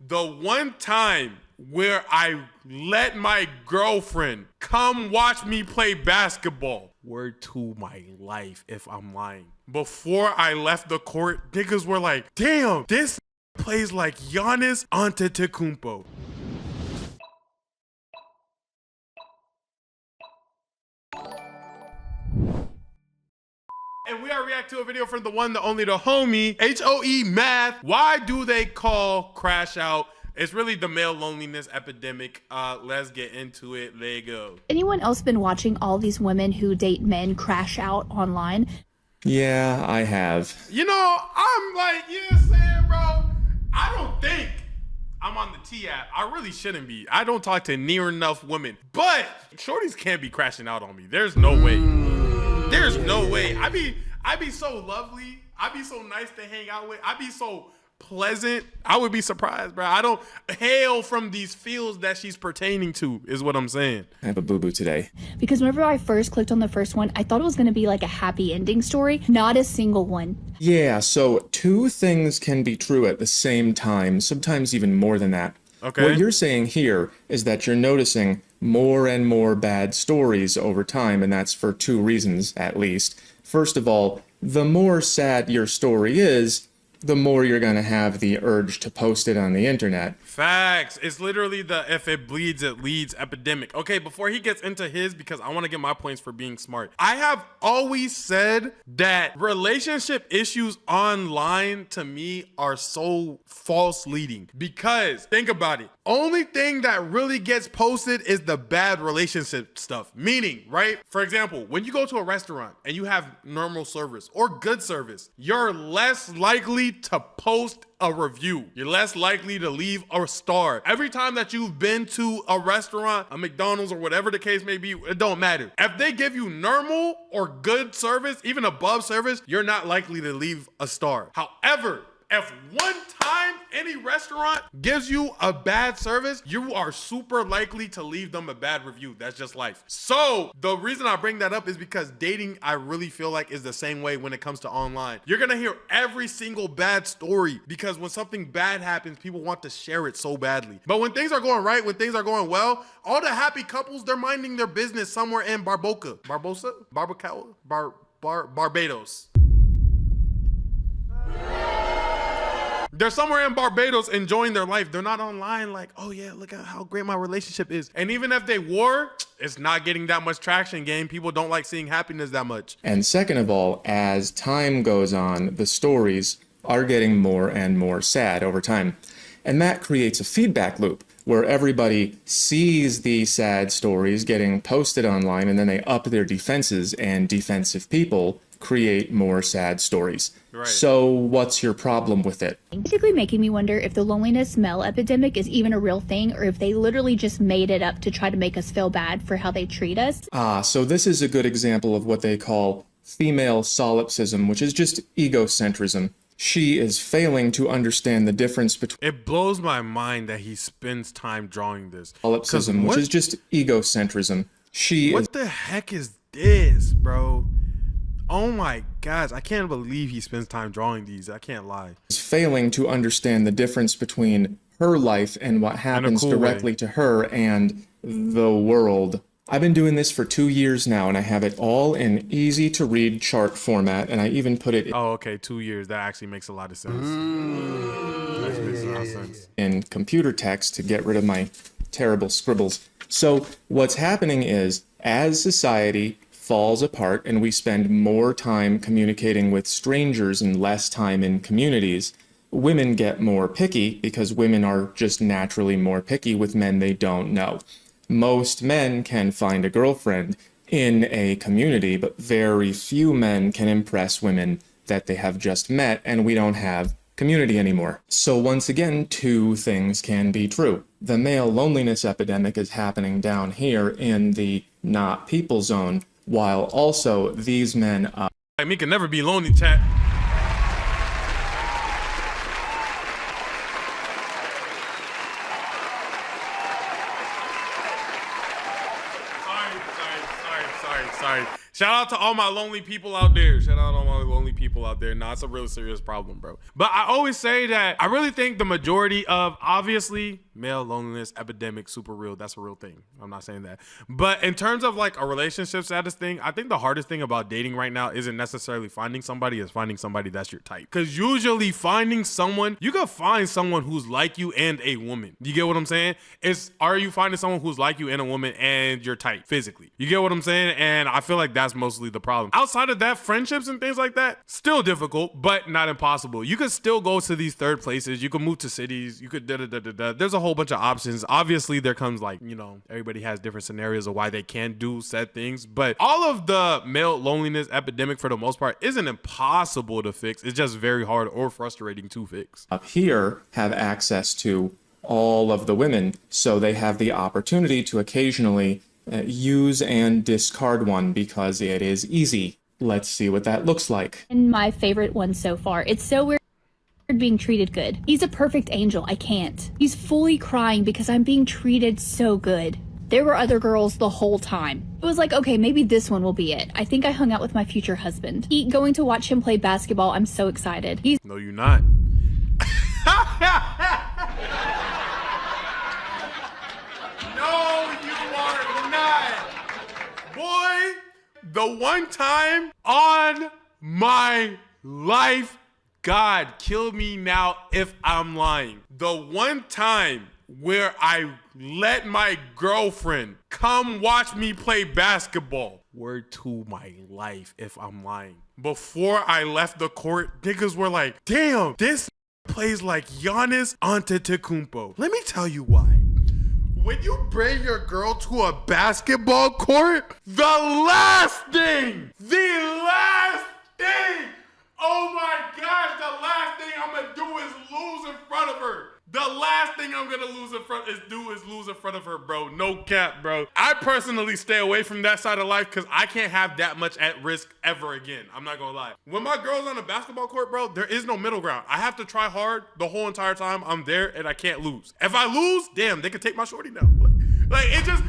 The one time where I let my girlfriend come watch me play basketball, word to my life if I'm lying. Before I left the court, niggas were like, damn, this plays like Giannis Antetokounmpo. And we are reacting to a video from the one, the only, the homie, HOE Math. Why do they call crash out? It's really the male loneliness epidemic. Let's get into it. There you go. Anyone else been watching all these women who date men crash out online? Yeah, I have. You know, I'm like, you know what I'm saying, bro? I don't think I'm on the T app. I really shouldn't be. I don't talk to near enough women. But shorties can't be crashing out on me. There's no way. There's no way. I be so lovely. I be so nice to hang out with. I be so pleasant. I would be surprised, bro. I don't hail from these fields that she's pertaining to, is what I'm saying. I have a boo-boo today. Because whenever I first clicked on the first one, I thought it was going to be like a happy ending story, not a single one. Yeah, so two things can be true at the same time, sometimes even more than that. Okay. What you're saying here is that you're noticing more and more bad stories over time, and that's for two reasons, at least. First of all, the more sad your story is, the more you're going to have the urge to post it on the internet. Facts. It's literally the if it bleeds, it leads epidemic. Okay, before he gets into his, because I want to get my points for being smart. I have always said that relationship issues online to me are so false leading. Because think about it. Only thing that really gets posted is the bad relationship stuff. Meaning, right? For example, when you go to a restaurant and you have normal service or good service, you're less likely to post a review. You're less likely to leave a star. Every time that you've been to a restaurant, a McDonald's or whatever the case may be, it don't matter. If they give you normal or good service, even above service, you're not likely to leave a star. However, if one time any restaurant gives you a bad service, you are super likely to leave them a bad review. That's just life. So the reason I bring that up is because dating, I really feel like, is the same way when it comes to online. You're gonna hear every single bad story because when something bad happens, people want to share it so badly. But when things are going right, when things are going well, all the happy couples, they're minding their business somewhere in Barbosa, Barbados. They're somewhere in Barbados enjoying their life. They're not online like, oh yeah, look at how great my relationship is. And even if they were, it's not getting that much traction, gang. People don't like seeing happiness that much. And second of all, as time goes on, the stories are getting more and more sad over time. And that creates a feedback loop where everybody sees the sad stories getting posted online and then they up their defenses, and defensive people create more sad stories. Right. So what's your problem with it? Basically making me wonder if the loneliness male epidemic is even a real thing, or if they literally just made it up to try to make us feel bad for how they treat us. So this is a good example of what they call female solipsism, which is just egocentrism. She is failing to understand the difference between It blows my mind that he spends time drawing this. solipsism, which is just egocentrism. What the heck is this, bro? Oh my gosh, I can't believe he spends time drawing these. I can't lie. Is failing to understand the difference between her life and what happens directly to her and the world. I've been doing this for 2 years now, and I have it all in easy to read chart format, and I even put it Oh, okay, 2 years. That actually makes a lot of sense. That makes a lot of sense. in computer text to get rid of my terrible scribbles. So what's happening is, as society falls apart and we spend more time communicating with strangers and less time in communities, women get more picky because women are just naturally more picky with men they don't know. Most men can find a girlfriend in a community, but very few men can impress women that they have just met, and we don't have community anymore. So once again, two things can be true. The male loneliness epidemic is happening down here in the not people zone, while also these men Like, me can never be lonely, chat. Sorry. Shout out to all my lonely people out there. Shout out to all my lonely people out there. No, it's a really serious problem, bro. But I always say that I really think the majority of, obviously, male loneliness epidemic, super real. That's a real thing. I'm not saying that. But in terms of like a relationship status thing, I think the hardest thing about dating right now isn't necessarily finding somebody, is finding somebody that's your type. Because usually finding someone, you can find someone who's like you and a woman. You get what I'm saying? Are you finding someone who's like you and a woman and your type physically? You get what I'm saying? And I feel like that's mostly the problem. Outside of that, friendships and things like that, still difficult, but not impossible. You could still go to these third places. You could move to cities. You could There's a whole bunch of options. Obviously, there comes like, you know, everybody has different scenarios of why they can't do said things, but all of the male loneliness epidemic for the most part isn't impossible to fix. It's just very hard or frustrating to fix. Up here have access to all of the women, so they have the opportunity to occasionally use and discard one because it is easy. Let's see what that looks like. And my favorite one so far. It's so weird being treated good. He's a perfect angel. I can't. He's fully crying because I'm being treated so good. There were other girls the whole time. It was like, okay, maybe this one will be it. I think I hung out with my future husband. Going to watch him play basketball. I'm so excited. No, you're not. No, you are not. Boy, the one time on my life, God, kill me now if I'm lying. The one time where I let my girlfriend come watch me play basketball. Word to my life if I'm lying. Before I left the court, niggas were like, damn, this plays like Giannis Antetokounmpo. Let me tell you why. When you bring your girl to a basketball court, the last thing, oh my gosh, the last thing I'm gonna do is lose in front of her. The last thing I'm gonna lose in front of her, bro. No cap, bro. I personally stay away from that side of life because I can't have that much at risk ever again. I'm not gonna lie. When my girl's on a basketball court, bro, there is no middle ground. I have to try hard the whole entire time I'm there, and I can't lose. If I lose, damn, they can take my shorty now. Like it's just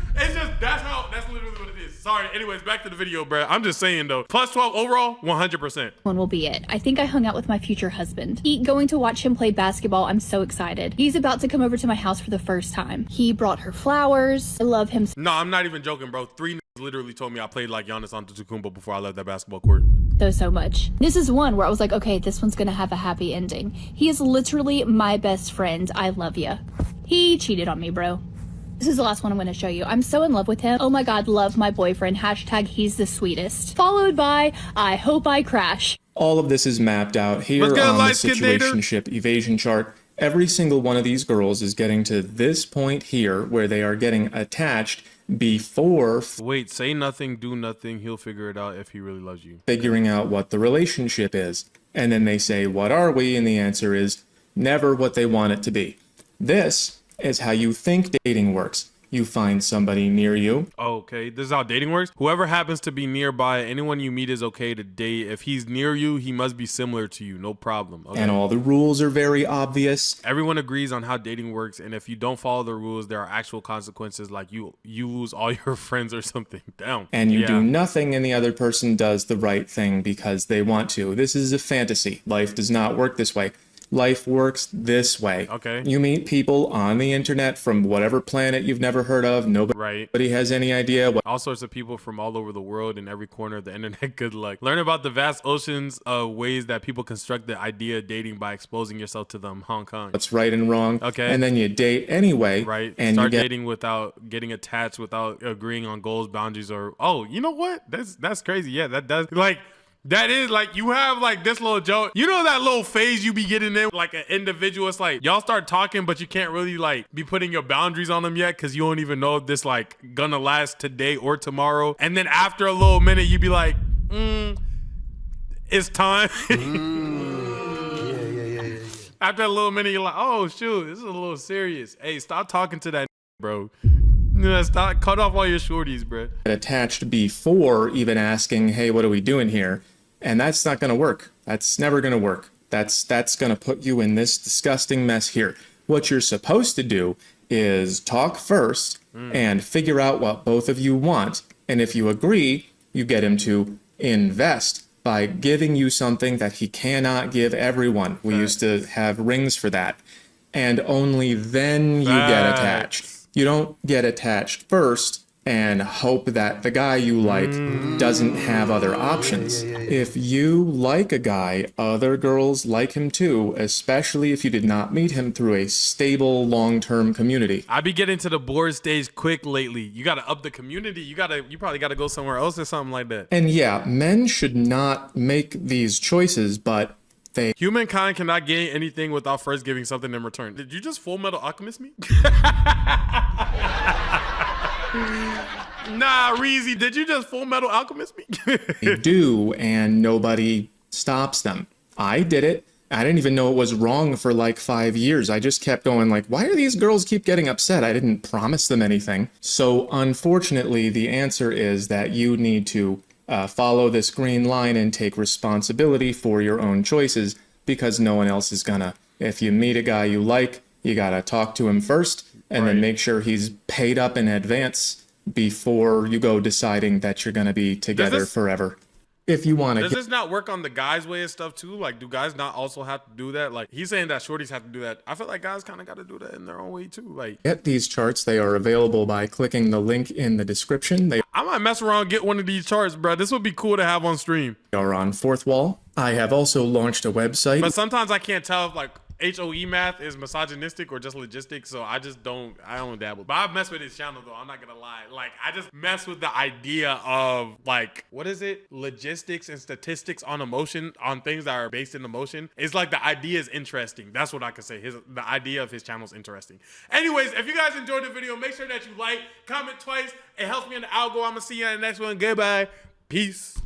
that's literally what it is. Sorry. Anyways, back to the video, bro. I'm just saying though, plus 12 overall, 100%. One will be it. I think I hung out with my future husband. Going to watch him play basketball. I'm so excited. He's about to come over to my house for the first time. He brought her flowers. I love him. No, I'm not even joking, bro. 3 literally told me I played like Giannis Antetokounmpo before I left that basketball court. So much. This is one where I was like, okay, this one's gonna have a happy ending. He is literally my best friend. I love ya. He cheated on me, bro. This is the last one I'm going to show you. I'm so in love with him. Oh my God, love my boyfriend. Hashtag he's the sweetest. Followed by, I hope I crash. All of this is mapped out here on the situationship evasion chart. Every single one of these girls is getting to this point here where they are getting attached before... Wait, say nothing, do nothing. He'll figure it out if he really loves you. ...figuring out what the relationship is. And then they say, what are we? And the answer is never what they want it to be. This is how you think dating works. You find somebody near you. Okay, this is how dating works. Whoever happens to be nearby, anyone you meet is okay to date. If he's near you, he must be similar to you. No problem. Okay. And all the rules are very obvious. Everyone agrees on how dating works, and if you don't follow the rules, there are actual consequences, like you lose all your friends or something. Down. And you do nothing, and the other person does the right thing because they want to. This is a fantasy. Life does not work this way. Life works this way. Okay. You meet people on the internet from whatever planet you've never heard of. Nobody has any idea what. All sorts of people from all over the world in every corner of the internet. Good luck. Learn about the vast oceans of ways that people construct the idea of dating by exposing yourself to them. Hong Kong. What's right and wrong. Okay. And then you date anyway. Right. And start dating without getting attached, without agreeing on goals, boundaries, or you know what? That's crazy. Yeah, that does that is like, you have like this little joke, you know, that little phase you be getting in like an individual. It's like y'all start talking, but you can't really like be putting your boundaries on them yet because you don't even know if this like gonna last today or tomorrow. And then after a little minute, you be like, it's time. Yeah. After a little minute, you're like, oh shoot, this is a little serious. Hey, stop talking to that bro. Stop, cut off all your shorties, bro. Attached before even asking, hey, what are we doing here? And that's not going to work. That's never going to work. That's going to put you in this disgusting mess here. What you're supposed to do is talk first and figure out what both of you want. And if you agree, you get him to invest by giving you something that he cannot give everyone. We used to have rings for that. And only then you get attached. You don't get attached first and hope that the guy you like doesn't have other options. If you like a guy, other girls like him too, especially if you did not meet him through a stable, long-term community. I be getting to the bored stage quick lately. You gotta up the community. You probably gotta go somewhere else or something like that. And yeah, men should not make these choices, but humankind cannot gain anything without first giving something in return. Did you just Full Metal Alchemist me? Nah, Reezy, did you just Full Metal Alchemist me? they do, and nobody stops them. I did it. I didn't even know it was wrong for like 5 years. I just kept going like, why do these girls keep getting upset? I didn't promise them anything. So unfortunately, the answer is that you need to follow this green line and take responsibility for your own choices, because no one else is gonna. If you meet a guy you like, you gotta talk to him first and then make sure he's paid up in advance before you go deciding that you're gonna be together forever. If you want to. Does this not work on the guys' way and stuff too? Like, do guys not also have to do that? Like, he's saying that shorties have to do that. I feel like guys kind of got to do that in their own way too. Like, get these charts. They are available by clicking the link in the description. I might mess around and get one of these charts, bro. This would be cool to have on stream. They are on Fourth Wall. I have also launched a website. But sometimes I can't tell if like HOE math is misogynistic or just logistics, so I don't dabble. But I mess with his channel though, I'm not gonna lie. Like, I just mess with the idea of like, what is it? Logistics and statistics on emotion, on things that are based in emotion. It's like the idea is interesting. That's what I can say. The idea of his channel is interesting. Anyways, if you guys enjoyed the video, make sure that you like, comment twice. It helps me in the algo. I'm gonna see you in the next one. Goodbye. Peace.